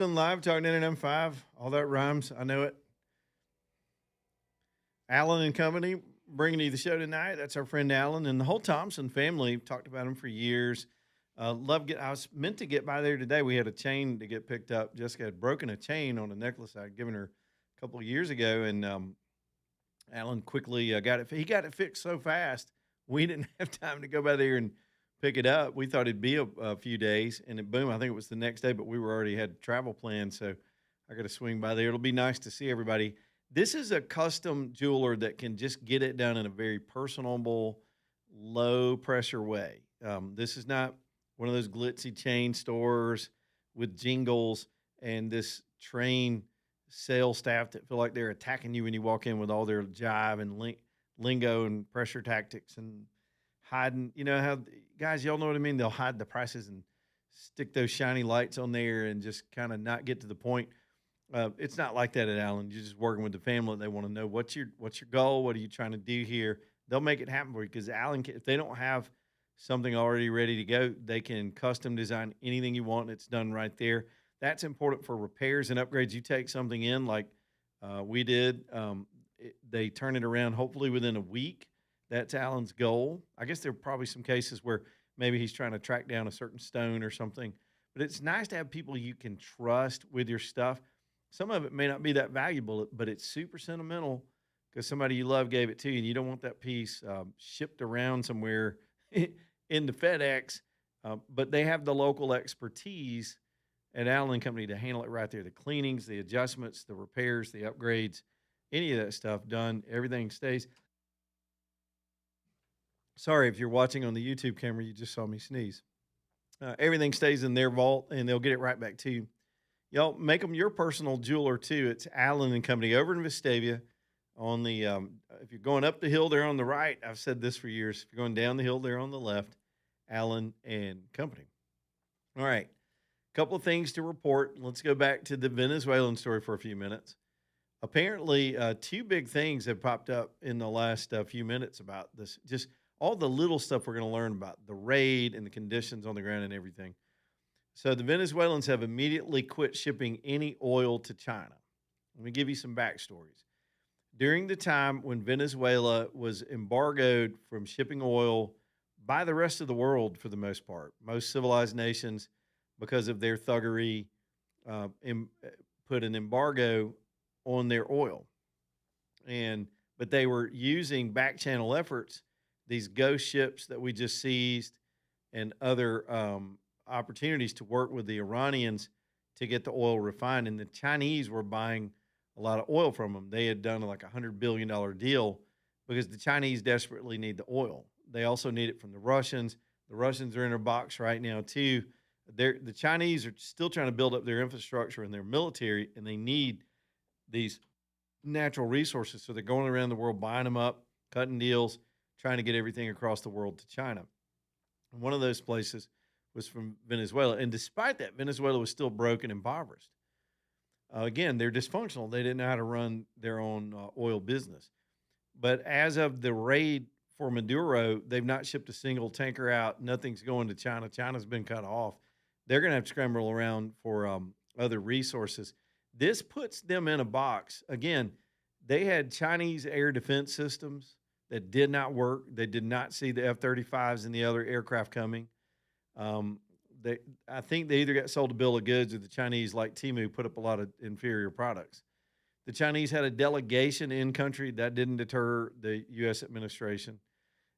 Been live talking to M5. All that rhymes. I know it. Alan and Company bringing you the show tonight. That's our friend Alan and the whole Thompson family. Talked about him for years. Love get. I was meant to get by there today. We had a chain to get picked up. Jessica had broken a chain on a necklace I'd given her a couple of years ago, and Alan quickly got it. He got it fixed so fast. We didn't have time to go by there and pick it up. We thought it'd be a few days, and it, boom! I think it was the next day, but we were already had travel plans, so I got to swing by there. It'll be nice to see everybody. This is a custom jeweler that can just get it done in a very personable, low pressure way. This is not one of those glitzy chain stores with jingles and this trained sales staff that feel like they're attacking you when you walk in with all their jive and lingo and pressure tactics and hiding. You know how guys, y'all know what I mean? They'll hide the prices and stick those shiny lights on there and just kind of not get to the point. It's not like that at Allen. You're just working with the family. They want to know what's your goal. What are you trying to do here? They'll make it happen for you because Allen, if they don't have something already ready to go, they can custom design anything you want. And it's done right there. That's important for repairs and upgrades. You take something in like we did. They turn it around hopefully within a week. That's Allen's goal. I guess there are probably some cases where maybe he's trying to track down a certain stone or something. But it's nice to have people you can trust with your stuff. Some of it may not be that valuable, but it's super sentimental because somebody you love gave it to you, and you don't want that piece shipped around somewhere in the FedEx. But they have the local expertise at Allen Company to handle it right there. The cleanings, the adjustments, the repairs, the upgrades, any of that stuff done. Everything stays. Sorry if you're watching on the YouTube camera, you just saw me sneeze. Everything stays in their vault, and they'll get it right back to you. Y'all make them your personal jeweler too. It's Allen and Company over in Vestavia. On the if you're going up the hill, they're on the right. I've said this for years. If you're going down the hill, they're on the left. Allen and Company. All right, couple of things to report. Let's go back to the Venezuelan story for a few minutes. Apparently, two big things have popped up in the last few minutes about this. Just all the little stuff we're going to learn about the raid and the conditions on the ground and everything. So the Venezuelans have immediately quit shipping any oil to China. Let me give you some backstories. During the time when Venezuela was embargoed from shipping oil by the rest of the world for the most part, most civilized nations, because of their thuggery, put an embargo on their oil. And but they were using back channel efforts, these ghost ships that we just seized, and other opportunities to work with the Iranians to get the oil refined. And the Chinese were buying a lot of oil from them. They had done like $100 billion deal because the Chinese desperately need the oil. They also need it from the Russians. The Russians are in a box right now too. The Chinese are still trying to build up their infrastructure and their military, and they need these natural resources. So they're going around the world buying them up, cutting deals, trying to get everything across the world to China. And one of those places was from Venezuela. And despite that, Venezuela was still broke and impoverished. Again, they're dysfunctional. They didn't know how to run their own oil business. But as of the raid for Maduro, they've not shipped a single tanker out. Nothing's going to China. China's been cut off. They're going to have to scramble around for other resources. This puts them in a box. Again, they had Chinese air defense systems that did not work. They did not see the F-35s and the other aircraft coming. Um, I think they either got sold a bill of goods or the Chinese, like Timu, put up a lot of inferior products. The Chinese had a delegation in country that didn't deter the U.S. administration.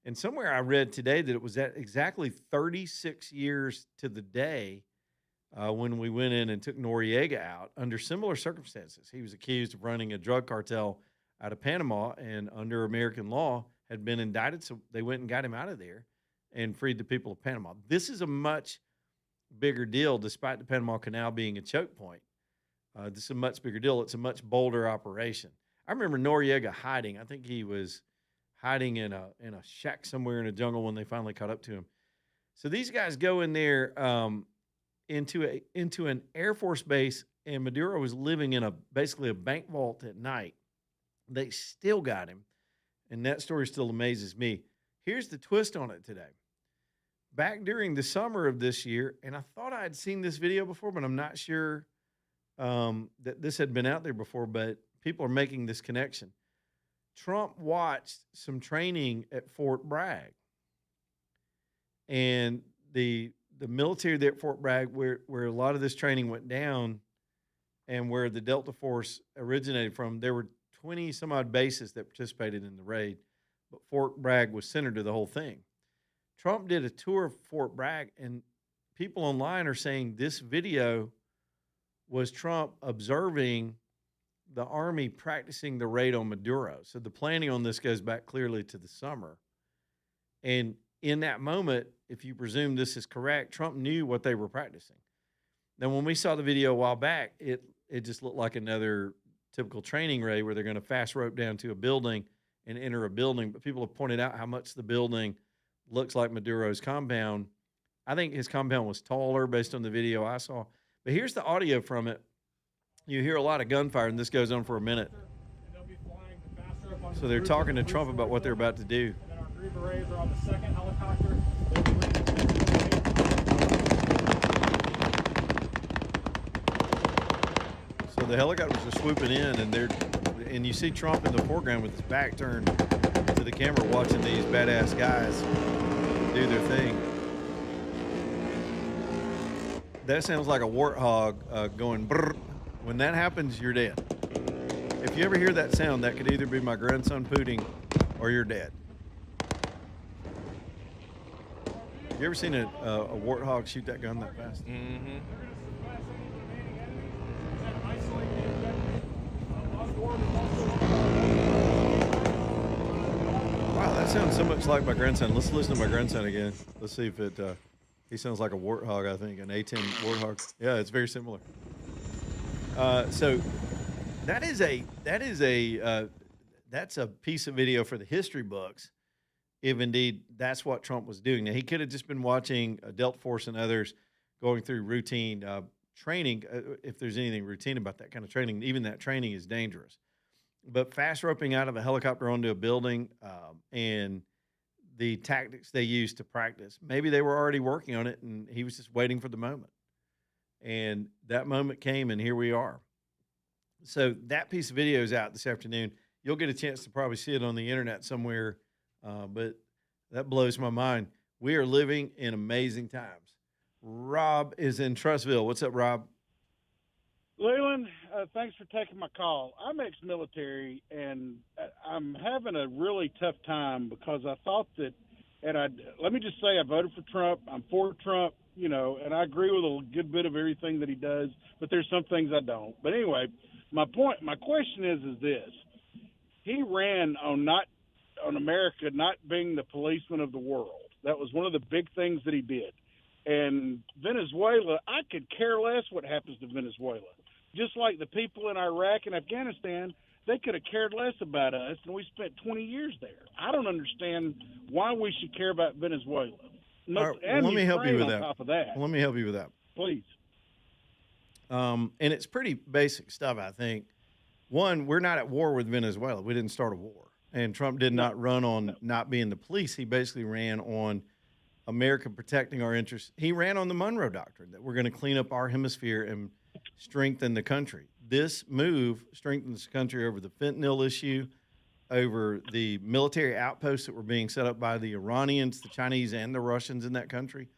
And somewhere I read today that it was at exactly 36 years to the day when we went in and took Noriega out under similar circumstances. He was accused of running a drug cartel out of Panama and under American law had been indicted. So they went and got him out of there and freed the people of Panama. This is a much bigger deal, despite the Panama Canal being a choke point. This is a much bigger deal. It's a much bolder operation. I remember Noriega hiding. I think he was hiding in a shack somewhere in a jungle when they finally caught up to him. So these guys go in there into an Air Force base, and Maduro was living in basically a bank vault at night. They still got him, and that story still amazes me. Here's the twist on it today. Back during the summer of this year, and I thought I had seen this video before, but I'm not sure that this had been out there before, but people are making this connection. Trump watched some training at Fort Bragg, and the military there at Fort Bragg, where a lot of this training went down, and where the Delta Force originated from, there were 20 some odd bases that participated in the raid, but Fort Bragg was center to the whole thing. Trump did a tour of Fort Bragg, and people online are saying this video was Trump observing the army practicing the raid on Maduro. So the planning on this goes back clearly to the summer. And in that moment, if you presume this is correct, Trump knew what they were practicing. Now, when we saw the video a while back, it just looked like another typical training raid where they're going to fast rope down to a building and enter a building. But people have pointed out how much the building looks like Maduro's compound. I think his compound was taller based on the video I saw. But here's the audio from it. You hear a lot of gunfire, and this goes on for a minute. So they're talking to Trump about what they're about to do. And then our Green Berets are on the second helicopter. So the helicopters are swooping in, and you see Trump in the foreground with his back turned to the camera, watching these badass guys do their thing. That sounds like a warthog going brrr. When that happens, you're dead. If you ever hear that sound, that could either be my grandson Pudding or you're dead. You ever seen a warthog shoot that gun that fast? Mm-hmm. Wow, that sounds so much like my grandson. Let's listen to my grandson again. Let's see if it. He sounds like a warthog, I think, an A-10 warthog. Yeah, it's very similar. So that's a piece of video for the history books, if indeed that's what Trump was doing. Now, he could have just been watching Delta Force and others going through routine training. If there's anything routine about that kind of training, even that training is dangerous. But fast roping out of a helicopter onto a building and the tactics they used to practice, maybe they were already working on it, and he was just waiting for the moment. And that moment came, and here we are. So that piece of video is out this afternoon. You'll get a chance to probably see it on the internet somewhere, but that blows my mind. We are living in amazing times. Rob is in Trustville. What's up, Rob? Leland, thanks for taking my call. I'm ex-military, and I'm having a really tough time because I thought that, let me just say I voted for Trump. I'm for Trump, and I agree with a good bit of everything that he does, but there's some things I don't. But anyway, my question is this. He ran on America not being the policeman of the world. That was one of the big things that he did. And Venezuela, I could care less what happens to Venezuela. Just like the people in Iraq and Afghanistan, they could have cared less about us, and we spent 20 years there. I don't understand why we should care about Venezuela. All right, well, let me help you with that. Top of that. Let me help you with that. Please. And it's pretty basic stuff, I think. One, we're not at war with Venezuela. We didn't start a war. And Trump did not run on not being the police. He basically ran on America protecting our interests. He ran on the Monroe Doctrine, that we're going to clean up our hemisphere and strengthen the country. This move strengthens the country over the fentanyl issue, over the military outposts that were being set up by the Iranians, the Chinese, and the Russians in that country.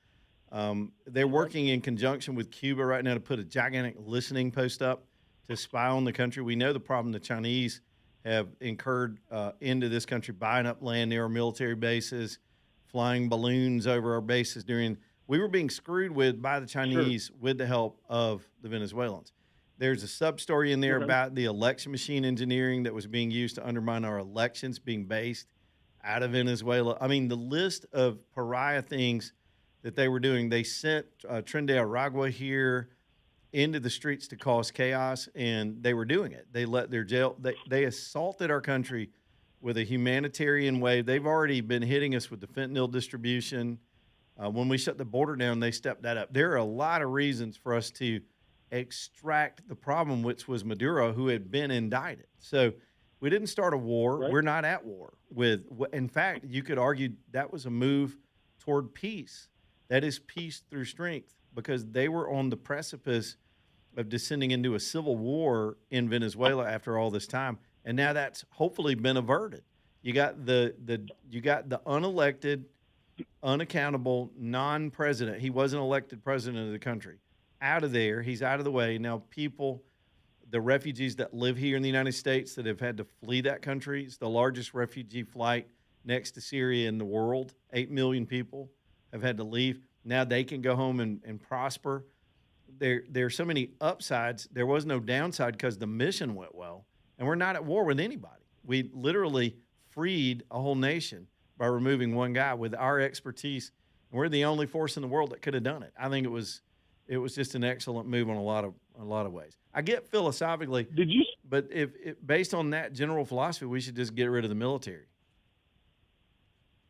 They're working in conjunction with Cuba right now to put a gigantic listening post up to spy on the country. We know the problem the Chinese have incurred into this country, buying up land near our military bases, flying balloons over our bases we were being screwed with by the Chinese with the help of the Venezuelans. There's a sub-story in there about the election machine engineering that was being used to undermine our elections being based out of Venezuela. I mean, the list of pariah things that they were doing. They sent Tren de Aragua here into the streets to cause chaos, and they were doing it. They let their they assaulted our country with a humanitarian wave. They've already been hitting us with the fentanyl distribution. When we shut the border down, they stepped that up. There are a lot of reasons for us to extract the problem, which was Maduro, who had been indicted. So we didn't start a war. Right. We're not at war with. In fact, you could argue that was a move toward peace. That is peace through strength, because they were on the precipice of descending into a civil war in Venezuela after all this time, and now that's hopefully been averted. You got the unelected, unaccountable, non-president. He wasn't elected president of the country. Out of there, he's out of the way. Now people, the refugees that live here in the United States that have had to flee that country, it's the largest refugee flight next to Syria in the world. 8 million people have had to leave. Now they can go home and prosper. There are so many upsides. There was no downside because the mission went well, and we're not at war with anybody. We literally freed a whole nation by removing one guy with our expertise. And we're the only force in the world that could have done it. I think it was just an excellent move on a lot of ways. I get philosophically, Did you but if based on that general philosophy, we should just get rid of the military.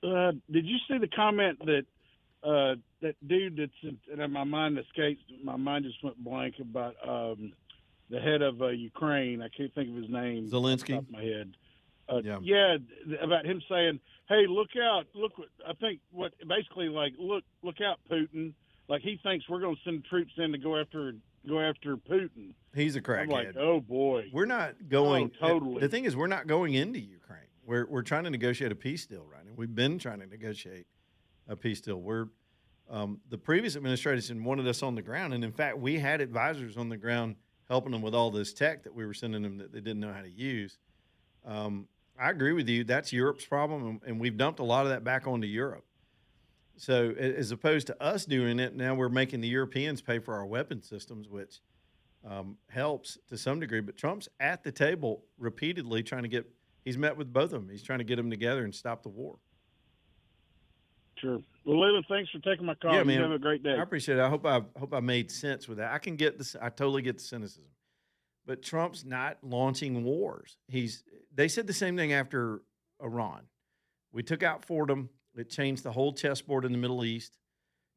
did you see the comment that that dude that's and my mind just went blank about the head of Ukraine. I can't think of his name. Zelensky? Off the top of my head. Yeah. About him saying, "Hey, look out! Look what I think. What basically like look out, Putin. Like he thinks we're going to send troops in to go after Putin." He's a I'm crackhead. like, oh boy. We're not going. Oh, totally. The thing is, we're not going into Ukraine. We're trying to negotiate a peace deal right now. We've been trying to negotiate a peace deal. The previous administration wanted us on the ground, and in fact, we had advisors on the ground helping them with all this tech that we were sending them that they didn't know how to use. I agree with you. That's Europe's problem, and we've dumped a lot of that back onto Europe. So as opposed to us doing it, now we're making the Europeans pay for our weapon systems, which helps to some degree. But Trump's at the table repeatedly trying to get – he's met with both of them. He's trying to get them together and stop the war. Sure. Well, Leland, thanks for taking my call. Yeah, You man. have a great day. I appreciate it. I hope I made sense with that. I can get this. I totally get the cynicism. But Trump's not launching wars. They said the same thing after Iran. We took out Fordham. It changed the whole chessboard in the Middle East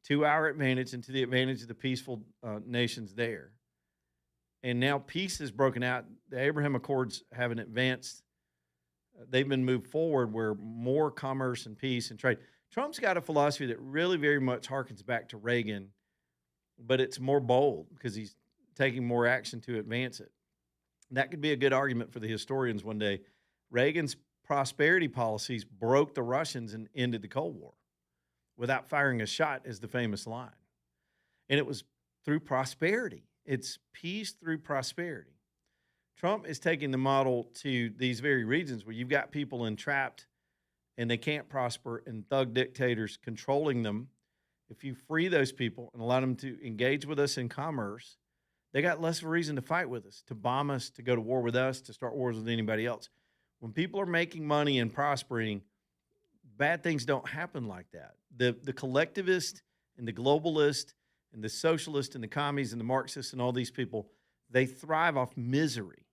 to our advantage and to the advantage of the peaceful nations there. And now peace is broken out. The Abraham Accords haven't advanced. They've been moved forward where more commerce and peace and trade. Trump's got a philosophy that really very much harkens back to Reagan, but it's more bold because he's taking more action to advance it. That could be a good argument for the historians one day. Reagan's prosperity policies broke the Russians and ended the Cold War without firing a shot, is the famous line. And it was through prosperity. It's peace through prosperity. Trump is taking the model to these very regions where you've got people entrapped and they can't prosper and thug dictators controlling them. If you free those people and allow them to engage with us in commerce, they got less of a reason to fight with us, to bomb us, to go to war with us, to start wars with anybody else. When people are making money and prospering, bad things don't happen like that. The collectivist and the globalist and the socialist and the commies and the Marxists and all these people, they thrive off misery.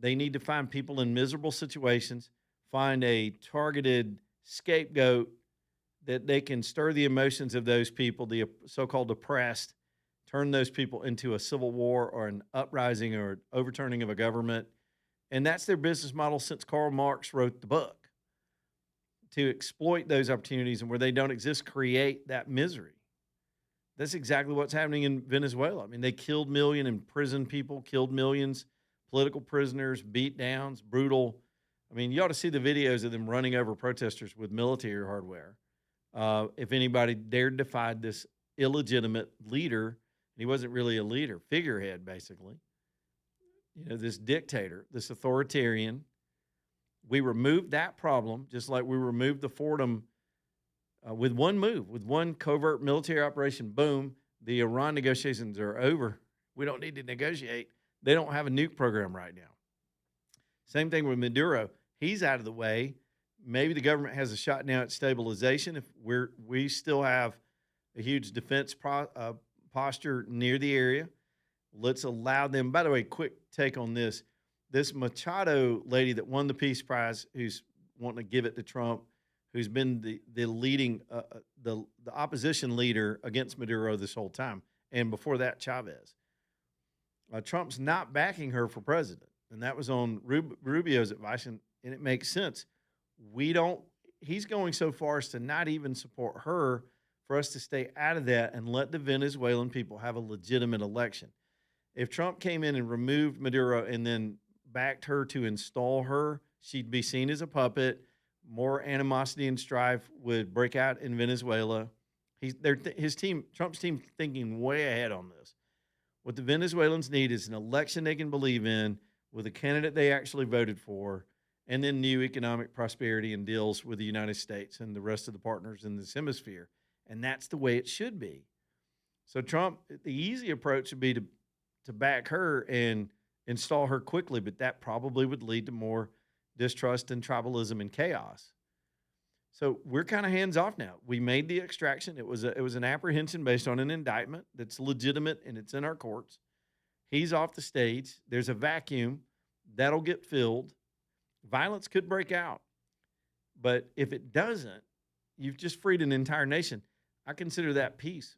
They need to find people in miserable situations, find a targeted scapegoat that they can stir the emotions of those people, the so-called oppressed, turn those people into a civil war or an uprising or overturning of a government. And that's their business model since Karl Marx wrote the book, to exploit those opportunities and where they don't exist, create that misery. That's exactly what's happening in Venezuela. I mean, they killed millions, imprisoned people, killed millions, political prisoners, beat downs, brutal. I mean, you ought to see the videos of them running over protesters with military hardware. If anybody dared defy this illegitimate leader, he wasn't really a leader, figurehead, basically. You know, this dictator, this authoritarian. We removed that problem, just like we removed the Fordham with one move, with one covert military operation. Boom, the Iran negotiations are over. We don't need to negotiate. They don't have a nuke program right now. Same thing with Maduro. He's out of the way. Maybe the government has a shot now at stabilization. If we still have a huge defense posture near the area, let's allow them. By the way, quick take on this. This Machado lady that won the Peace Prize, who's wanting to give it to Trump, who's been the leading, the opposition leader against Maduro this whole time, and before that, Chavez. Trump's not backing her for president, and that was on Rubio's advice, and it makes sense. He's going so far as to not even support her for us to stay out of that and let the Venezuelan people have a legitimate election. If Trump came in and removed Maduro and then backed her to install her, she'd be seen as a puppet. More animosity and strife would break out in Venezuela. His team, Trump's team, thinking way ahead on this. What the Venezuelans need is an election they can believe in with a candidate they actually voted for, and then new economic prosperity and deals with the United States and the rest of the partners in this hemisphere. And that's the way it should be. So Trump, the easy approach would be to back her and install her quickly, but that probably would lead to more distrust and tribalism and chaos. So we're kind of hands off now. We made the extraction. It was an apprehension based on an indictment that's legitimate and it's in our courts. He's off the stage. There's a vacuum that'll get filled. Violence could break out, but if it doesn't, you've just freed an entire nation. I consider that peace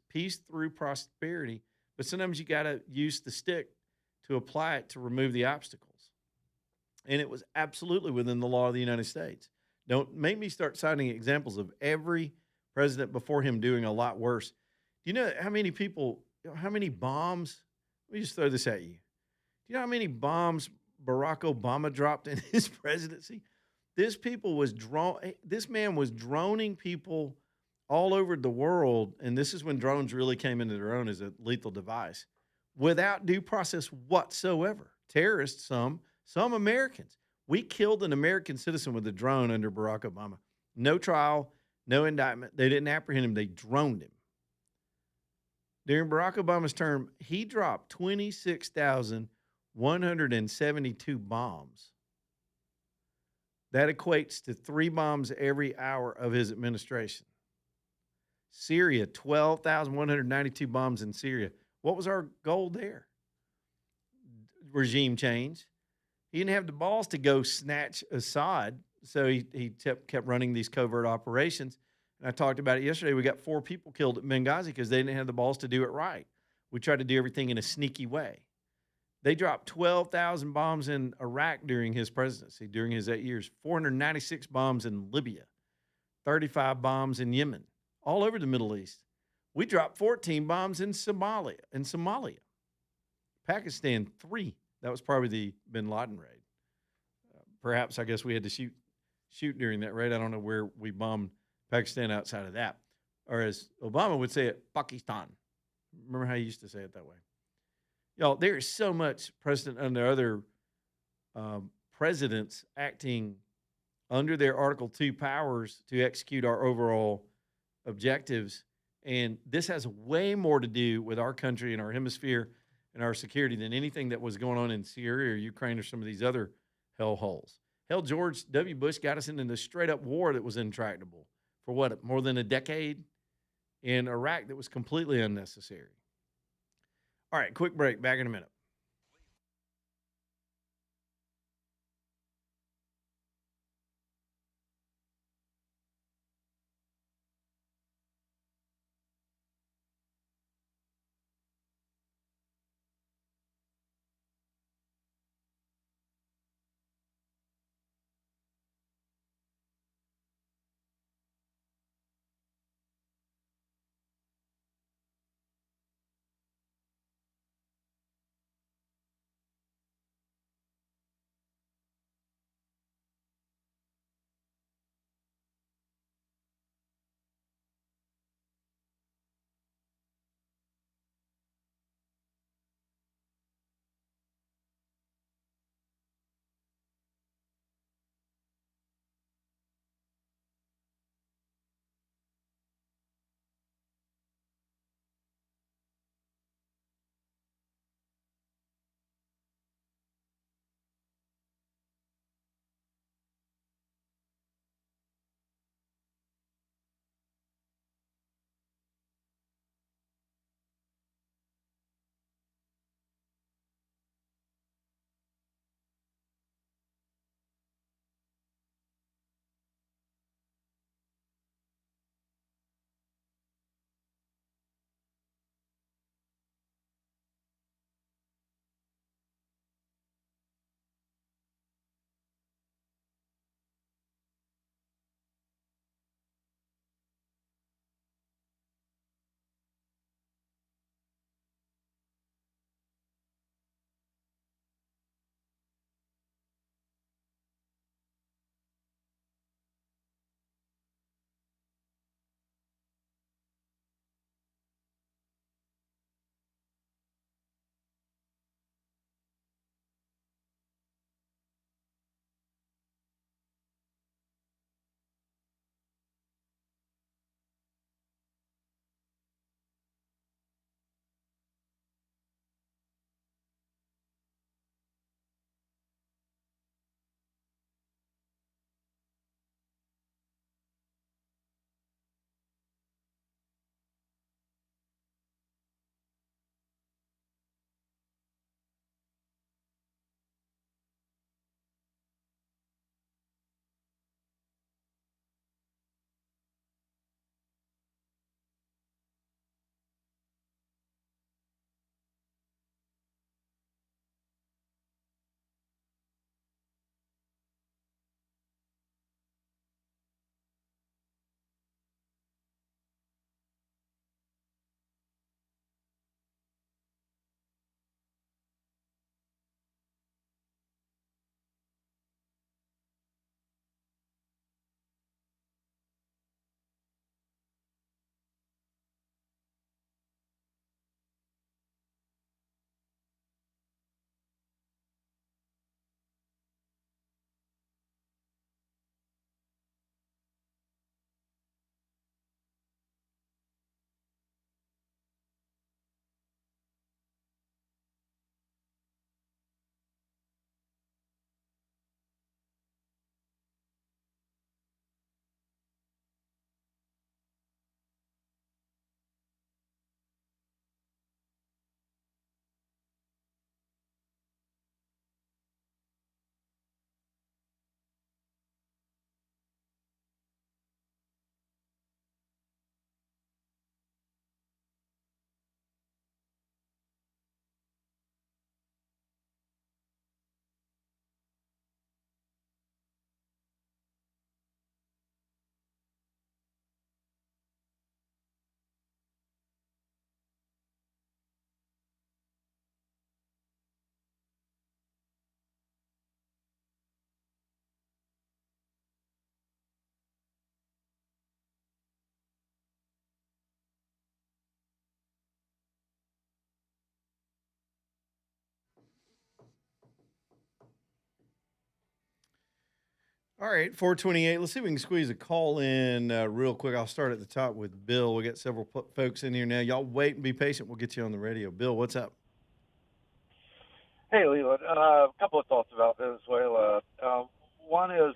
through prosperity. But sometimes you got to use the stick to apply it to remove the obstacles. And it was absolutely within the law of the United States. Don't make me start citing examples of every president before him doing a lot worse. Do you know how many people, how many bombs? Let me just throw this at you. Do you know how many bombs Barack Obama dropped in his presidency? This man was droning people all over the world, and this is when drones really came into their own as a lethal device, without due process whatsoever. Terrorists, some Americans. We killed an American citizen with a drone under Barack Obama. No trial, no indictment. They didn't apprehend him. They droned him. During Barack Obama's term, he dropped 26,172 bombs. That equates to 3 bombs every hour of his administration. Syria, 12,192 bombs in Syria. What was our goal there? Regime change. He didn't have the balls to go snatch Assad, so he kept running these covert operations. And I talked about it yesterday. We got 4 people killed at Benghazi because they didn't have the balls to do it right. We tried to do everything in a sneaky way. They dropped 12,000 bombs in Iraq during his presidency, during his 8 years, 496 bombs in Libya, 35 bombs in Yemen, all over the Middle East. We dropped 14 bombs in Somalia. Pakistan, 3. That was probably the bin Laden raid. Perhaps, I guess we had to shoot during that raid. I don't know where we bombed Pakistan outside of that. Or as Obama would say it, Pakistan. Remember how he used to say it that way? Y'all, there is so much precedent under other presidents acting under their Article 2 powers to execute our overall objectives. And this has way more to do with our country and our hemisphere and our security than anything that was going on in Syria or Ukraine or some of these other hellholes. Hell, George W. Bush got us into this straight-up war that was intractable for what, more than a decade in Iraq that was completely unnecessary. All right, quick break. Back in a minute. All right, 428. Let's see if we can squeeze a call in real quick. I'll start at the top with Bill. We got several folks in here now. Y'all wait and be patient. We'll get you on the radio. Bill, what's up? Hey, Leland. A couple of thoughts about Venezuela. One is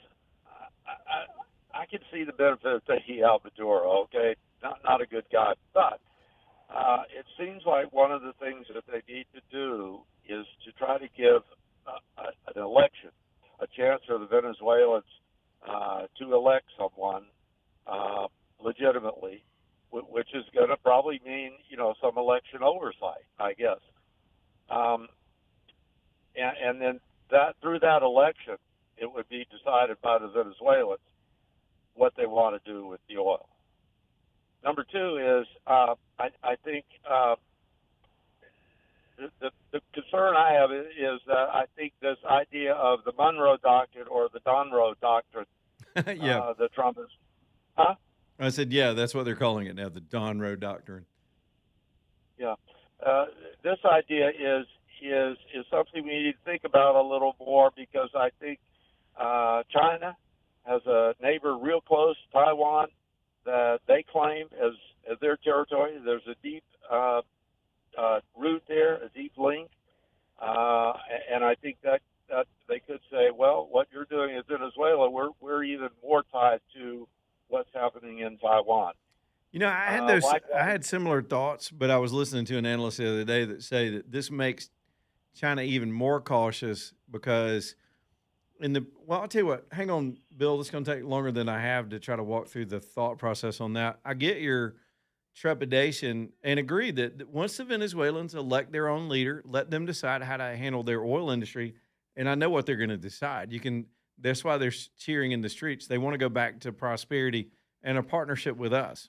I can see the benefit of taking out Maduro. Okay, not a good guy, but it seems like one of the things that they need to do is to try to give an election a chance for the Venezuelans to elect someone legitimately, which is going to probably mean some election oversight, I guess. Um, and then that through that election, it would be decided by the Venezuelans what they want to do with the oil. Number two is I think the concern I have is that I think this idea of the Monroe Doctrine or the Donroe Doctrine, Yeah. the Trump is, huh? I said, yeah, that's what they're calling it now, the Donroe Doctrine. Yeah. This idea is something we need to think about a little more because I think China has a neighbor real close, Taiwan, that they claim as their territory. There's a deep root there, a deep link, and I think that they could say, well, what you're doing in Venezuela, we're even more tied to what's happening in Taiwan. You know, I had I had similar thoughts, but I was listening to an analyst the other day that say that this makes China even more cautious because well, I'll tell you what, hang on, Bill, this is going to take longer than I have to try to walk through the thought process on that. I get your trepidation and agree that once the Venezuelans elect their own leader, let them decide how to handle their oil industry. And I know what they're going to decide. That's why they're cheering in the streets. They want to go back to prosperity and a partnership with us.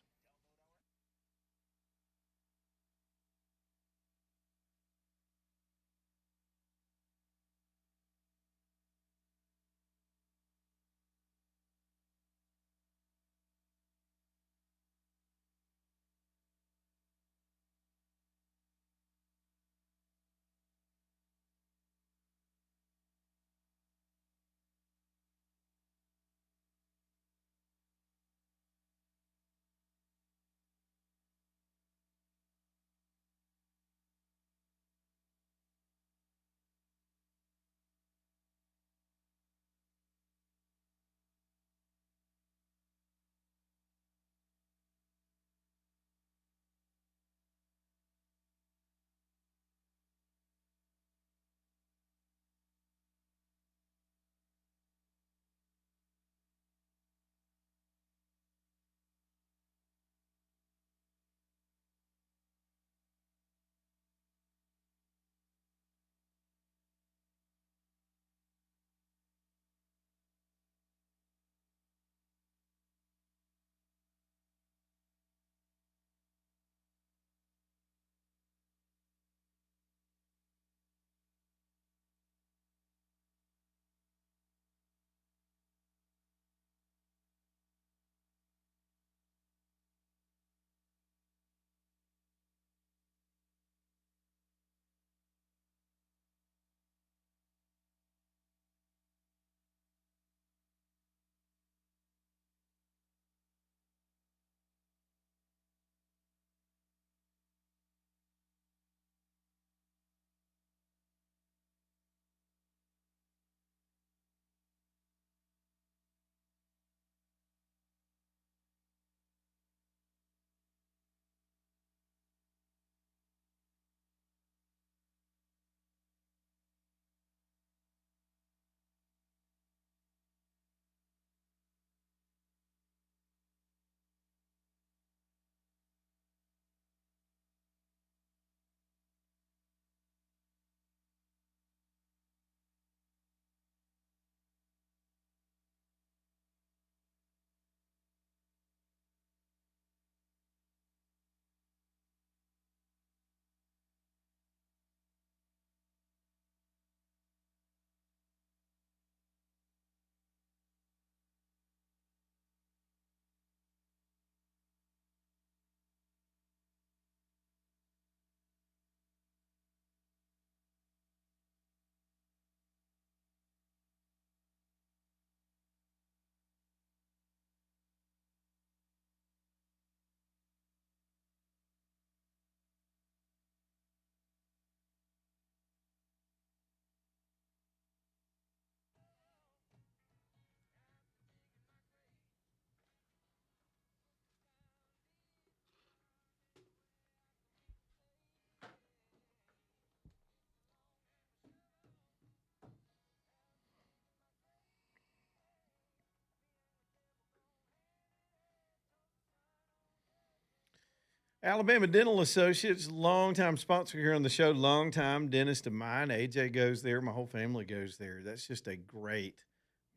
Alabama Dental Associates, longtime sponsor here on the show, longtime dentist of mine. AJ goes there. My whole family goes there. That's just a great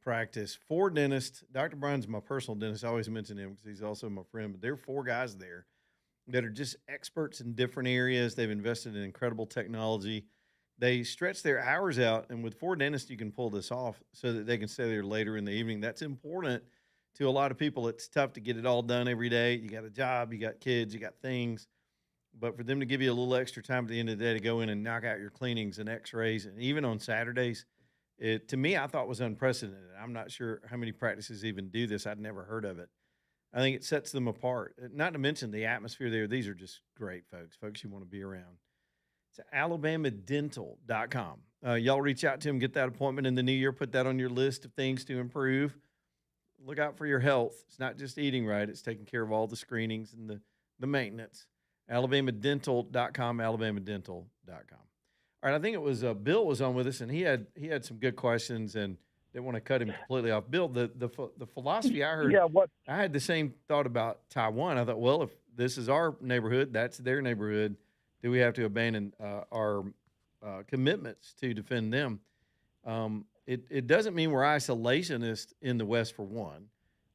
practice. Four dentists. Dr. Bryan's my personal dentist. I always mention him because he's also my friend. But there are four guys there that are just experts in different areas. They've invested in incredible technology. They stretch their hours out, and with four dentists, you can pull this off so that they can stay there later in the evening. That's important to a lot of people. It's tough to get it all done every day. You got a job, you got kids, you got things. But for them to give you a little extra time at the end of the day to go in and knock out your cleanings and x-rays, and even on Saturdays, it to me, I thought was unprecedented. I'm not sure how many practices even do this. I'd never heard of it. I think it sets them apart. Not to mention the atmosphere there. These are just great folks you want to be around. It's alabamadental.com. Y'all reach out to them, get that appointment in the new year, put that on your list of things to improve. Look out for your health. It's not just eating right. It's taking care of all the screenings and the maintenance. alabamadental.com, alabamadental.com. All right, I think it was Bill was on with us, and he had some good questions, and didn't want to cut him completely off. Bill, the philosophy I heard, Yeah, what I had the same thought about Taiwan. I thought, well, if this is our neighborhood, that's their neighborhood, do we have to abandon our commitments to defend them? It doesn't mean we're isolationist in the West, for one.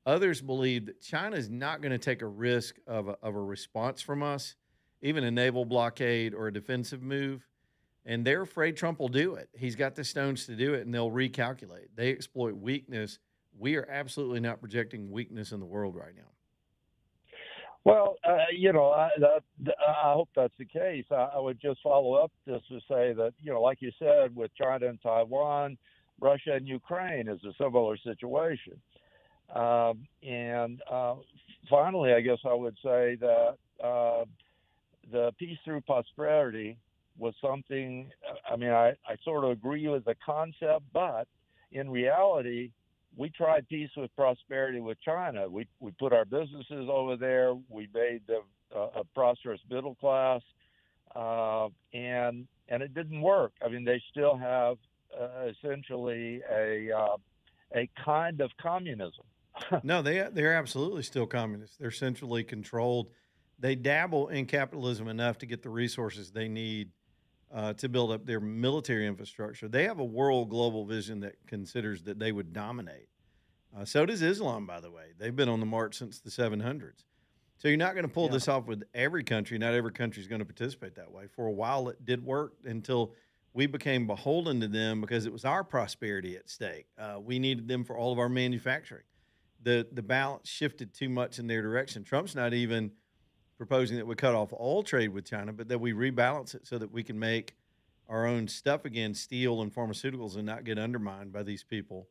Others believe that China is not going to take a risk of a response from us, even a naval blockade or a defensive move. And they're afraid Trump will do it. He's got the stones to do it, and they'll recalculate. They exploit weakness. We are absolutely not projecting weakness in the world right now. Well, I hope that's the case. I would just follow up this to say that, like you said, with China and Taiwan, Russia and Ukraine is a similar situation. And finally, I guess I would say that the peace through prosperity was something, I sort of agree with the concept, but in reality, we tried peace with prosperity with China. We put our businesses over there. We made a prosperous middle class, and it didn't work. They still have essentially a kind of communism. No, they're absolutely still communists. They're centrally controlled. They dabble in capitalism enough to get the resources they need to build up their military infrastructure. They have a world global vision that considers that they would dominate. So does Islam, by the way. They've been on the march since the 700s. So you're not going to pull this off with every country. Not every country is going to participate that way. For a while, it did work until we became beholden to them because it was our prosperity at stake. We needed them for all of our manufacturing. The balance shifted too much in their direction. Trump's not even proposing that we cut off all trade with China, but that we rebalance it so that we can make our own stuff again, steel and pharmaceuticals, and not get undermined by these people.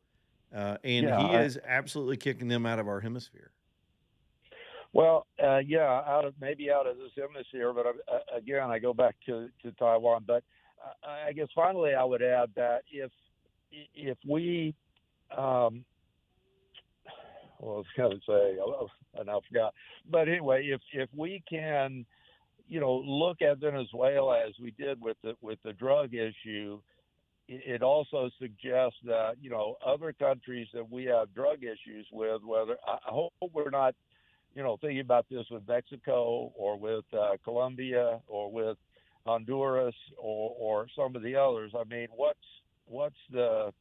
He is absolutely kicking them out of our hemisphere. Well, out of this hemisphere, but again, I go back to Taiwan. But I guess finally, I would add that if we, I was going to say, and I forgot. But anyway, if we can, look at Venezuela as we did with the drug issue, it also suggests that other countries that we have drug issues with, whether I hope we're not thinking about this with Mexico or with Colombia or with Honduras or some of the others. What's the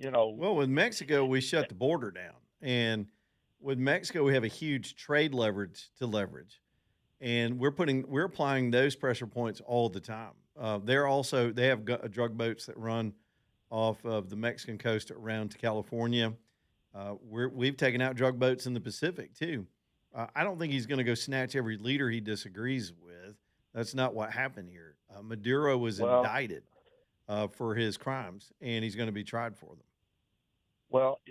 Well, with Mexico, we shut the border down. And with Mexico, we have a huge trade leverage. And we're applying those pressure points all the time. They have drug boats that run off of the Mexican coast around to California. We've taken out drug boats in the Pacific too. I don't think he's going to go snatch every leader he disagrees with. That's not what happened here. Maduro was indicted for his crimes, and he's going to be tried for them. Well,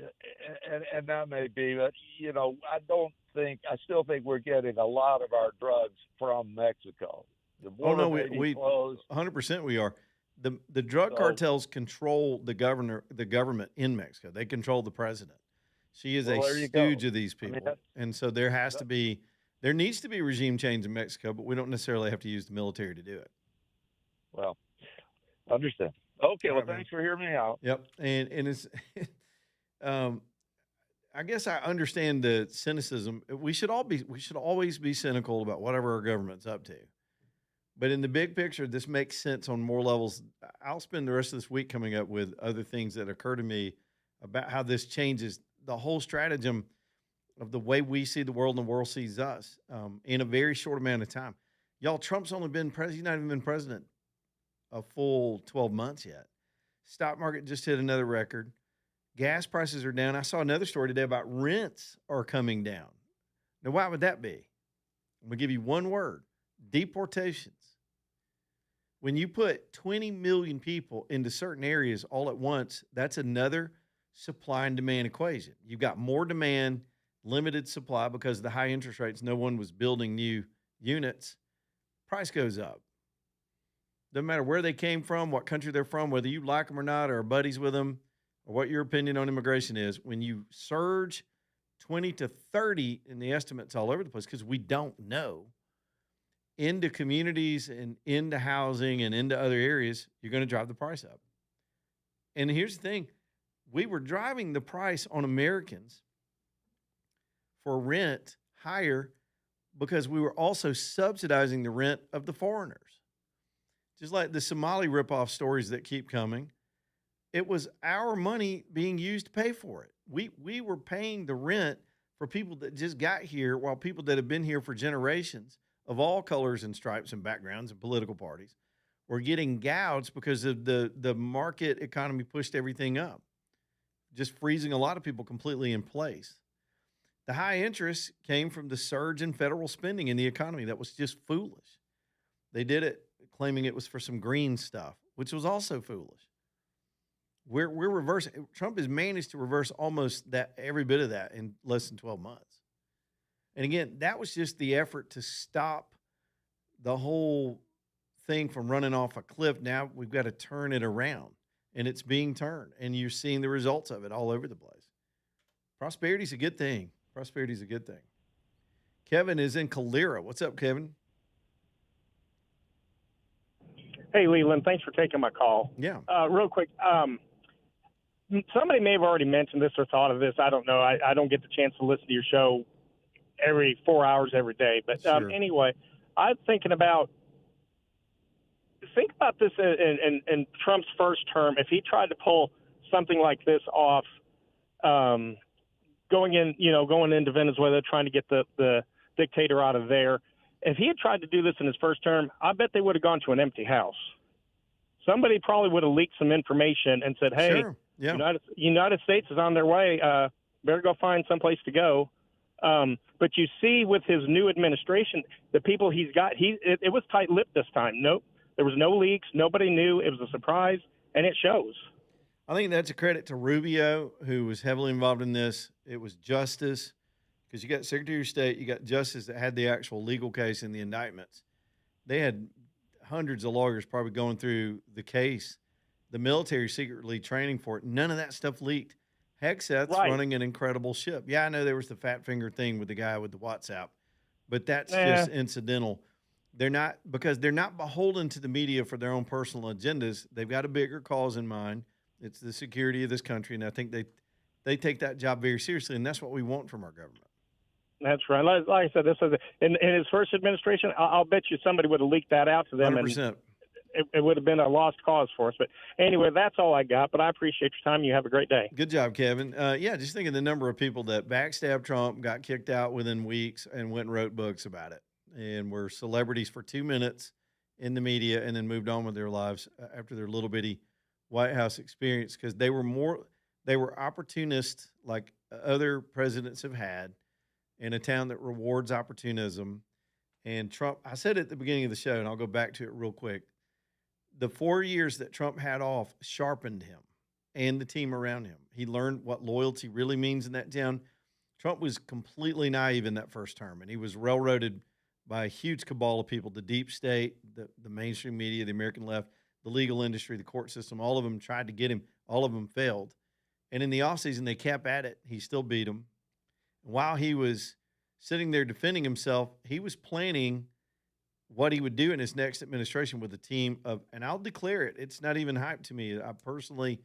and that may be, but I still think we're getting a lot of our drugs from Mexico. The border we closed. 100% we are. The drug cartels control the government in Mexico. They control the president. She is a stooge of these people, and so there needs to be regime change in Mexico, but we don't necessarily have to use the military to do it. Well, understand. Okay, well, thanks for hearing me out. Yep, and it's I guess I understand the cynicism. We should always be cynical about whatever our government's up to. But in the big picture, this makes sense on more levels. I'll spend the rest of this week coming up with other things that occur to me about how this changes the whole stratagem of the way we see the world and the world sees us in a very short amount of time. Y'all, Trump's only been president. He's not even been president a full 12 months yet. Stock market just hit another record. Gas prices are down. I saw another story today about rents are coming down. Now, why would that be? I'm going to give you one word: deportations. When you put 20 million people into certain areas all at once, that's another supply and demand equation. You've got more demand, limited supply because of the high interest rates. No one was building new units. Price goes up. Doesn't matter where they came from, what country they're from, whether you like them or not, or are buddies with them, or what your opinion on immigration is. When you surge 20 to 30 in the estimates all over the place, because we don't know, into communities and into housing and into other areas, you're going to drive the price up. And here's the thing. We were driving the price on Americans for rent higher because we were also subsidizing the rent of the foreigners. Just like the Somali ripoff stories that keep coming, it was our money being used to pay for it. We were paying the rent for people that just got here, while people that have been here for generations of all colors and stripes and backgrounds and political parties were getting gouged because of the market economy pushed everything up, just freezing a lot of people completely in place. The high interest came from the surge in federal spending in the economy that was just foolish. They did it claiming it was for some green stuff, which was also foolish. We're reversing. Trump has managed to reverse almost that, every bit of that, in less than 12 months. And again, that was just the effort to stop the whole thing from running off a cliff. Now we've got to turn it around, and it's being turned, and you're seeing the results of it all over the place. Prosperity is a good thing. Prosperity is a good thing. Kevin is in Calera. What's up, Kevin? Hey, Leland. Thanks for taking my call. Yeah. Real quick, somebody may have already mentioned this or thought of this. I don't know. I don't get the chance to listen to your show every 4 hours every day. But Sure. Anyway, I'm thinking about this in Trump's first term. If he tried to pull something like this off, going into Venezuela, trying to get the dictator out of there. If he had tried to do this in his first term, I bet they would have gone to an empty house. Somebody probably would have leaked some information and said, hey, Sure. Yeah. United States is on their way. Better go find someplace to go. But you see with his new administration, the people he's got, it was tight-lipped this time. Nope. There was no leaks. Nobody knew. It was a surprise, and it shows. I think that's a credit to Rubio, who was heavily involved in this. It was Justice, because you got Secretary of State, you got Justice that had the actual legal case and the indictments. They had hundreds of lawyers probably going through the case. The military secretly training for it. None of that stuff leaked. Hegseth's running an incredible ship. Yeah, I know there was the fat finger thing with the guy with the WhatsApp, but that's just incidental. They're not beholden to the media for their own personal agendas. They've got a bigger cause in mind. It's the security of this country, and I think they take that job very seriously, and that's what we want from our government. That's right. Like I said, this is in his first administration. I'll bet you somebody would have leaked that out to them, 100%. and it would have been a lost cause for us. But anyway, that's all I got. But I appreciate your time. You have a great day. Good job, Kevin. Yeah, just think of the number of people that backstabbed Trump, got kicked out within weeks, and went and wrote books about it, and were celebrities for 2 minutes in the media, and then moved on with their lives after their little bitty White House experience, because they were opportunists like other presidents have had, in a town that rewards opportunism. And Trump, I said it at the beginning of the show, and I'll go back to it real quick. The 4 years that Trump had off sharpened him and the team around him. He learned what loyalty really means in that town. Trump was completely naive in that first term, and he was railroaded by a huge cabal of people, the deep state, the mainstream media, the American left, the legal industry, the court system. All of them tried to get him. All of them failed. And in the offseason, they kept at it. He still beat them. While he was sitting there defending himself, he was planning what he would do in his next administration with a team of, and I'll declare it, it's not even hype to me. I personally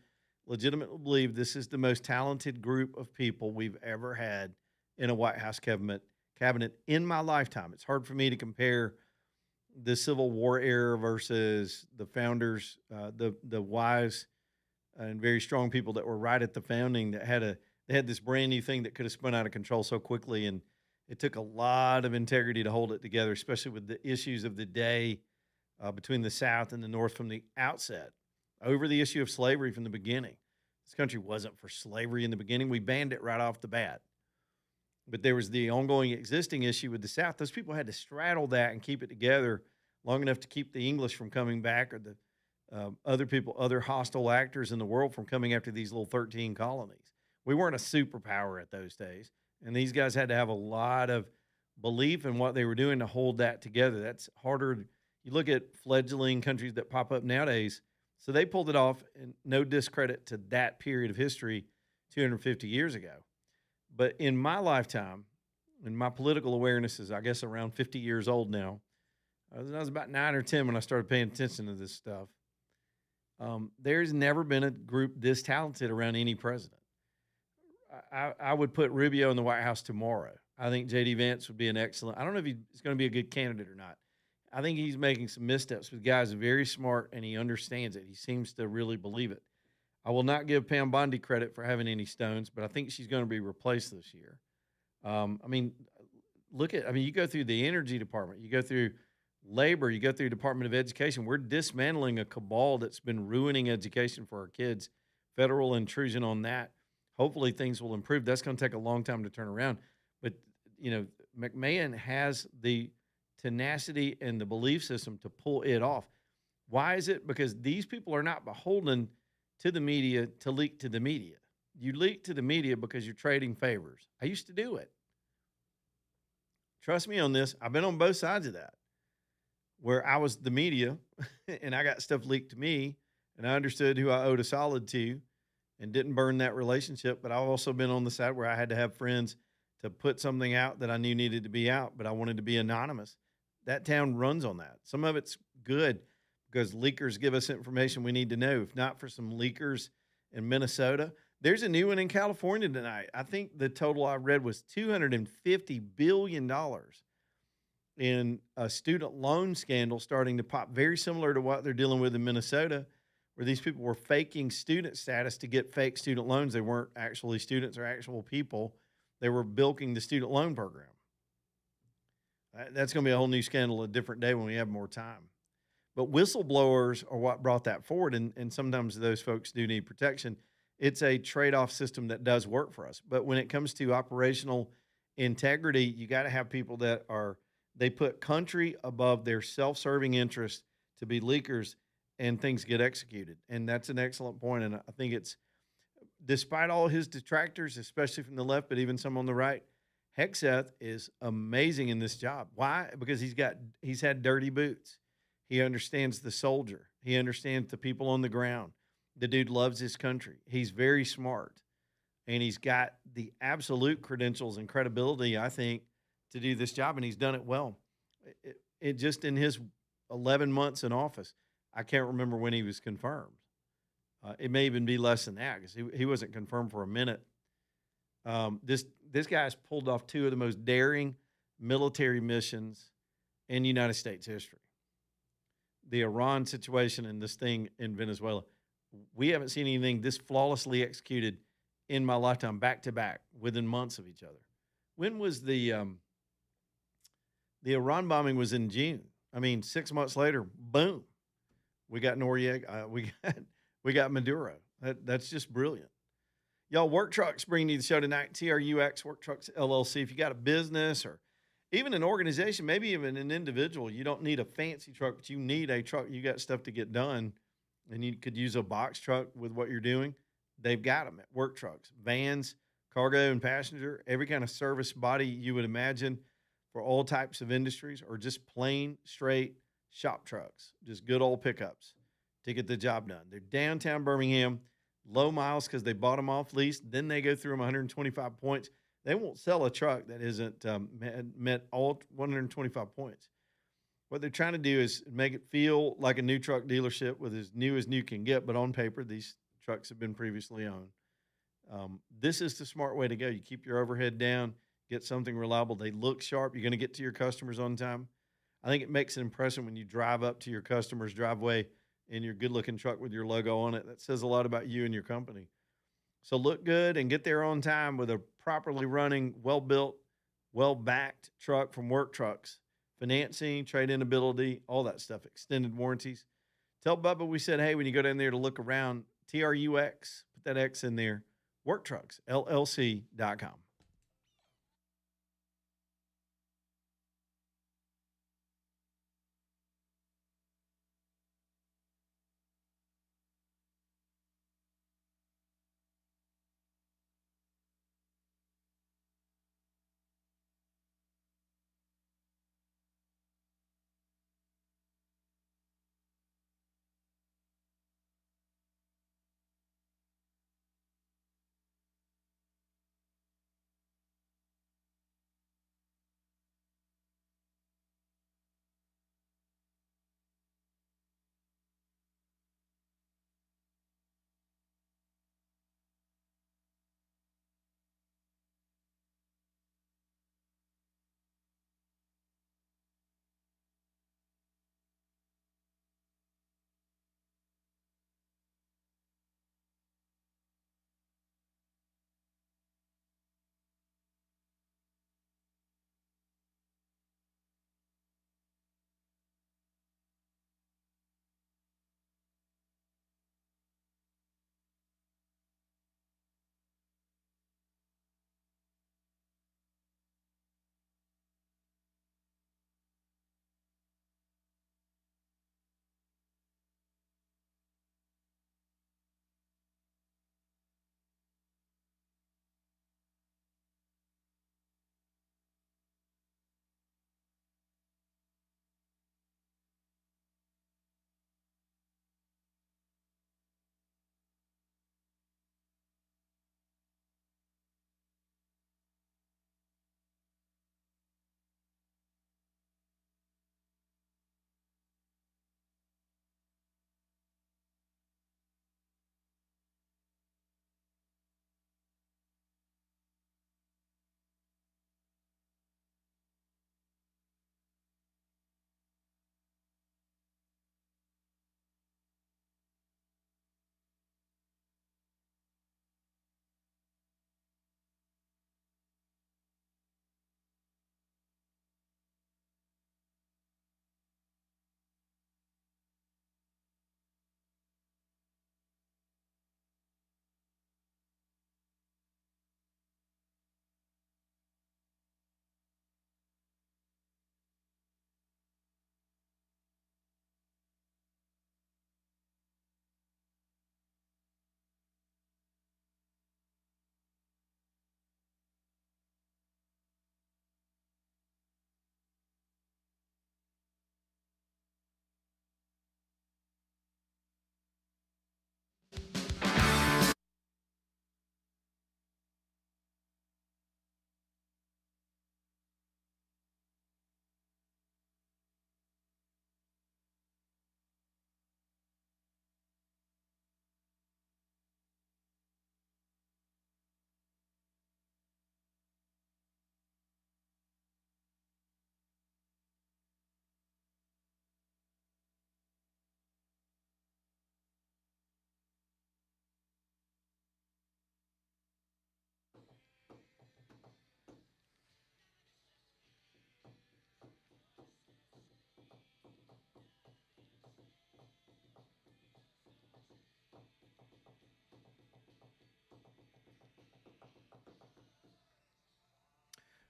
legitimately believe this is the most talented group of people we've ever had in a White House cabinet in my lifetime. It's hard for me to compare the Civil War era versus the founders, the wise and very strong people that were right at the founding that they had this brand new thing that could have spun out of control so quickly, and it took a lot of integrity to hold it together, especially with the issues of the day between the South and the North from the outset over the issue of slavery from the beginning. This country wasn't for slavery in the beginning. We banned it right off the bat. But there was the ongoing existing issue with the South. Those people had to straddle that and keep it together long enough to keep the English from coming back or the other people, other hostile actors in the world from coming after these little 13 colonies. We weren't a superpower at those days. And these guys had to have a lot of belief in what they were doing to hold that together. That's harder. You look at fledgling countries that pop up nowadays. So they pulled it off, and no discredit to that period of history 250 years ago. But in my lifetime, and my political awareness is, I guess, around 50 years old now. I was about 9 or 10 when I started paying attention to this stuff. There's never been a group this talented around any president. I would put Rubio in the White House tomorrow. I think J.D. Vance would be an excellent. I don't know if he's going to be a good candidate or not. I think he's making some missteps, but the guy's very smart and he understands it. He seems to really believe it. I will not give Pam Bondi credit for having any stones, but I think she's going to be replaced this year. You go through the Energy Department, you go through Labor, you go through Department of Education. We're dismantling a cabal that's been ruining education for our kids. Federal intrusion on that. Hopefully things will improve. That's going to take a long time to turn around. But, McMahon has the tenacity and the belief system to pull it off. Why is it? Because these people are not beholden to the media to leak to the media. You leak to the media because you're trading favors. I used to do it. Trust me on this. I've been on both sides of that, where I was the media and I got stuff leaked to me and I understood who I owed a solid to and didn't burn that relationship. But I've also been on the side where I had to have friends to put something out that I knew needed to be out, but I wanted to be anonymous. That town runs on that. Some of it's good because leakers give us information we need to know. If not for some leakers in Minnesota, there's a new one in California tonight. I think the total I read was $250 billion in a student loan scandal starting to pop, very similar to what they're dealing with in Minnesota, where these people were faking student status to get fake student loans. They weren't actually students or actual people. They were bilking the student loan program. That's going to be a whole new scandal a different day when we have more time. But whistleblowers are what brought that forward, and sometimes those folks do need protection. It's a trade-off system that does work for us. But when it comes to operational integrity, you got to have people that they put country above their self-serving interests to be leakers, and things get executed. And that's an excellent point, and I think it's, despite all his detractors, especially from the left, but even some on the right, Hegseth is amazing in this job. Why? Because he's had dirty boots. He understands the soldier. He understands the people on the ground. The dude loves his country. He's very smart, and he's got the absolute credentials and credibility, I think, to do this job, and he's done it well. It just in his 11 months in office, I can't remember when he was confirmed. It may even be less than that because he wasn't confirmed for a minute. This guy's pulled off two of the most daring military missions in United States history. The Iran situation and this thing in Venezuela. We haven't seen anything this flawlessly executed in my lifetime, back to back, within months of each other. When was the Iran bombing? Was in June. 6 months later, boom, we got Noriega. We got Maduro. That's just brilliant. Y'all, Work Trucks bringing you the show tonight. TRUX Work Trucks LLC. If you got a business or even an organization, maybe even an individual, you don't need a fancy truck, but you need a truck. You got stuff to get done, and you could use a box truck with what you're doing. They've got them at Work Trucks. Vans, cargo and passenger, every kind of service body you would imagine for all types of industries, or just plain, straight shop trucks, just good old pickups to get the job done. They're downtown Birmingham, low miles because they bought them off lease. Then they go through them 125 points. They won't sell a truck that isn't met all 125 points. What they're trying to do is make it feel like a new truck dealership with as new can get, but on paper, these trucks have been previously owned. This is the smart way to go. You keep your overhead down, get something reliable. They look sharp. You're going to get to your customers on time. I think it makes an impression when you drive up to your customer's driveway in your good-looking truck with your logo on it. That says a lot about you and your company. So look good and get there on time with a properly running, well-built, well-backed truck from Work Trucks. Financing, trade-in ability, all that stuff, extended warranties. Tell Bubba we said, hey, when you go down there to look around, TRUX, put that X in there, WorkTrucksLLC.com.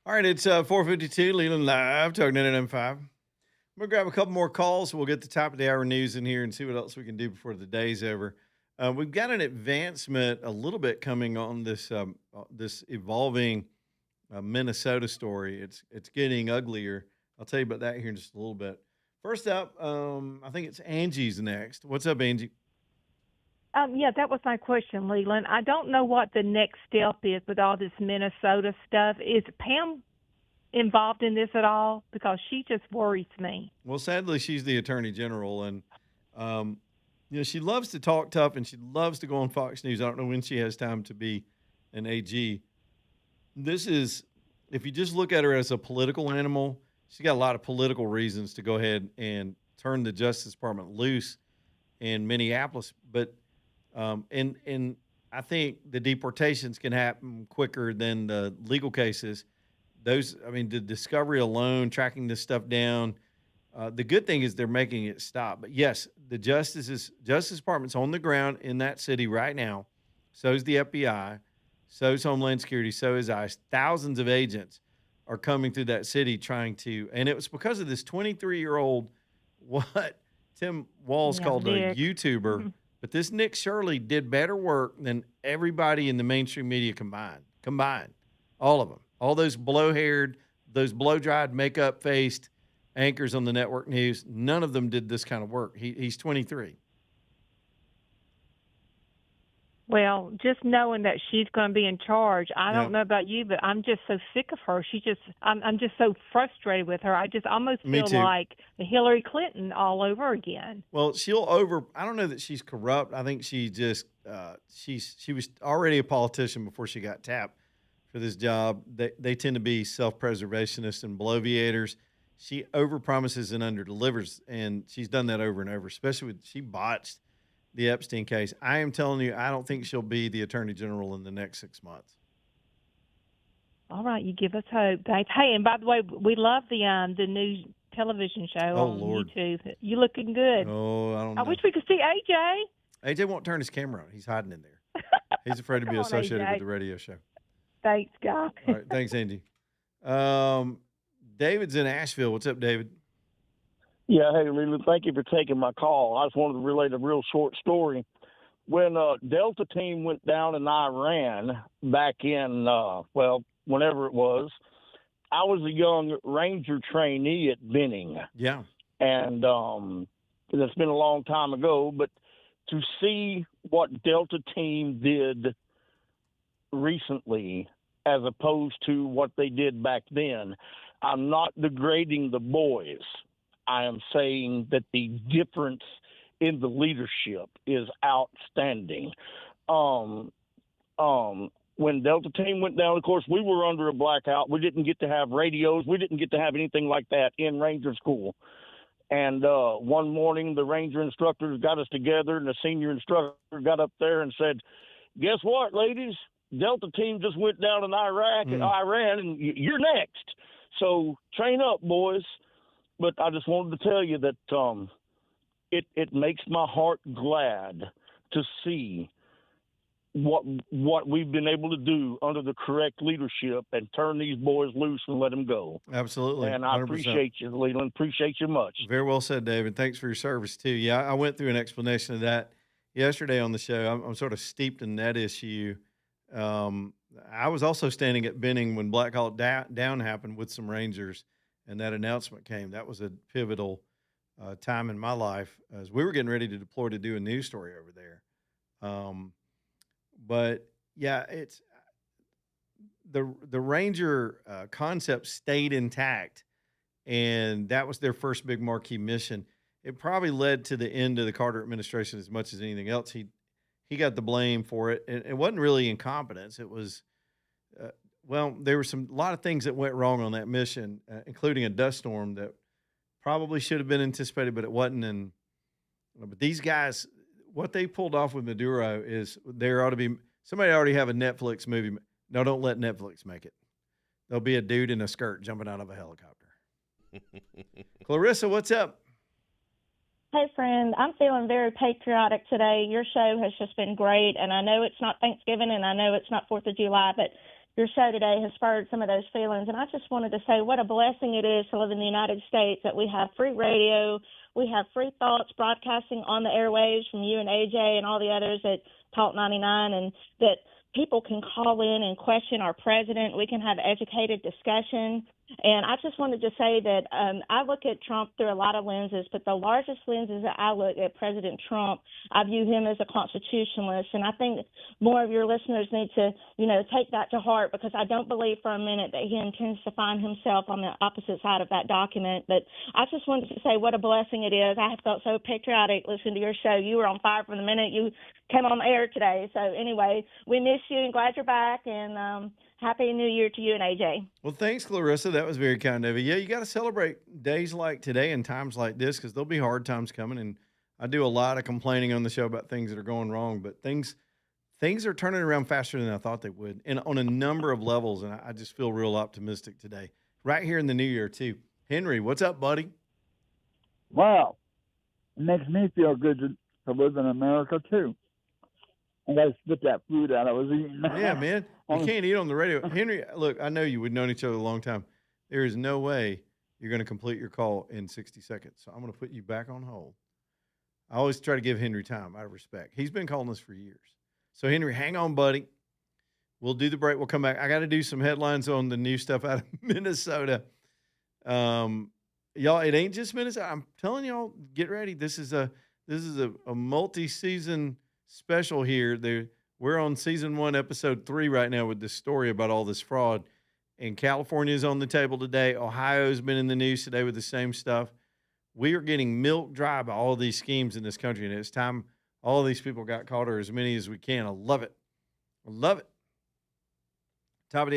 All right, it's 4:52, Leland Live, Talk 99.5. I'm going to grab a couple more calls. We'll get the top of the hour news in here and see what else we can do before the day's over. We've got an advancement a little bit coming on this evolving Minnesota story. It's getting uglier. I'll tell you about that here in just a little bit. First up, I think it's Angie's next. What's up, Angie? Yeah, that was my question, Leland. I don't know what the next step is with all this Minnesota stuff. Is Pam involved in this at all? Because she just worries me. Well, sadly, she's the attorney general, and You know, she loves to talk tough and she loves to go on Fox News. I don't know when she has time to be an AG. This is, if you just look at her as a political animal, she's got a lot of political reasons to go ahead and turn the Justice Department loose in Minneapolis. But, and I think the deportations can happen quicker than the legal cases. Those, I mean, the discovery alone, tracking this stuff down. The good thing is they're making it stop. But yes, the Justice Department's on the ground in that city right now. So is the FBI. So is Homeland Security. So is ICE. Thousands of agents are coming through that city trying to, and it was because of this 23-year-old, what Tim Walz called a YouTuber. But this Nick Shirley did better work than everybody in the mainstream media combined. All of them. All those blow-haired, those blow-dried, makeup-faced anchors on the network news, none of them did this kind of work. He's 23. Well, just knowing that she's going to be in charge, I don't know about you, but I'm just so sick of her. I'm just so frustrated with her. I just almost feel like Hillary Clinton all over again. Well, I don't know that she's corrupt. I think she just, she was already a politician before she got tapped for this job. They tend to be self-preservationists and bloviators. She overpromises and underdelivers, and she's done that over and over, especially she botched the Epstein case. I am telling you, I don't think she'll be the Attorney General in the next 6 months. All right, you give us hope. Thanks. Hey, and by the way, we love the new television show on YouTube. You looking good. Oh, I don't know. I wish we could see AJ. AJ won't turn his camera on. He's hiding in there. He's afraid to be associated with the radio show. Thanks, guy. All right, thanks, Angie. David's in Asheville. What's up, David? Yeah, hey, Leland, thank you for taking my call. I just wanted to relate a real short story. When Delta team went down in Iran back in, whenever it was, I was a young Ranger trainee at Benning. Yeah. And it's been a long time ago, but to see what Delta team did recently as opposed to what they did back then, I'm not degrading the boys. I am saying that the difference in the leadership is outstanding. When Delta team went down, of course, we were under a blackout. We didn't get to have radios. We didn't get to have anything like that in Ranger School. And one morning, the Ranger instructors got us together, and the senior instructor got up there and said, "Guess what, ladies? Delta team just went down in Iran, and you're next. So train up, boys." But I just wanted to tell you that it makes my heart glad to see what we've been able to do under the correct leadership and turn these boys loose and let them go. Absolutely. And I 100%. appreciate you, Leland. Appreciate you much. Very well said, David. Thanks for your service, too. Yeah, I went through an explanation of that yesterday on the show. I'm sort of steeped in that issue. I was also standing at Benning when Black Hawk Down happened with some Rangers, and that announcement came. That was a pivotal time in my life as we were getting ready to deploy to do a news story over there. But yeah, it's the Ranger concept stayed intact, and that was their first big marquee mission. It probably led to the end of the Carter administration as much as anything else. He got the blame for it, and it wasn't really incompetence. It was there were a lot of things that went wrong on that mission, including a dust storm that probably should have been anticipated, but it wasn't. But these guys, what they pulled off with Maduro is there ought to be somebody already have a Netflix movie. No, don't let Netflix make it. There'll be a dude in a skirt jumping out of a helicopter. Clarissa, what's up? Hey, friend, I'm feeling very patriotic today. Your show has just been great, and I know it's not Thanksgiving, and I know it's not 4th of July, but your show today has spurred some of those feelings, and I just wanted to say what a blessing it is to live in the United States, that we have free radio, we have free thoughts broadcasting on the airwaves from you and AJ and all the others at Talk 99, and that people can call in and question our president. We can have educated discussion. And I just wanted to say that I look at Trump through a lot of lenses, but the largest lenses that I look at President Trump, I view him as a constitutionalist. And I think more of your listeners need to, take that to heart, because I don't believe for a minute that he intends to find himself on the opposite side of that document. But I just wanted to say what a blessing it is. I have felt so patriotic listening to your show. You were on fire from the minute you came on the air today. So anyway, we miss you and glad you're back. And Happy New Year to you and AJ. Well, thanks, Clarissa. That was very kind of you. Yeah, you got to celebrate days like today and times like this, because there'll be hard times coming. And I do a lot of complaining on the show about things that are going wrong, but things are turning around faster than I thought they would, and on a number of levels. And I just feel real optimistic today, right here in the new year too. Henry, what's up, buddy? Wow, it makes me feel good to live in America too. I got to spit that food out I was eating. Yeah, man. You can't eat on the radio. Henry, look, I know you. We've known each other a long time. There is no way you're going to complete your call in 60 seconds. So I'm going to put you back on hold. I always try to give Henry time out of respect. He's been calling us for years. So, Henry, hang on, buddy. We'll do the break. We'll come back. I got to do some headlines on the new stuff out of Minnesota. Y'all, it ain't just Minnesota. I'm telling y'all, get ready. This is a multi-season special here. We're on season 1, episode 3 right now with this story about all this fraud. And California is on the table today. Ohio's been in the news today with the same stuff. We are getting milked dry by all these schemes in this country, and it's time all these people got caught, or as many as we can. I love it. I love it. Top of the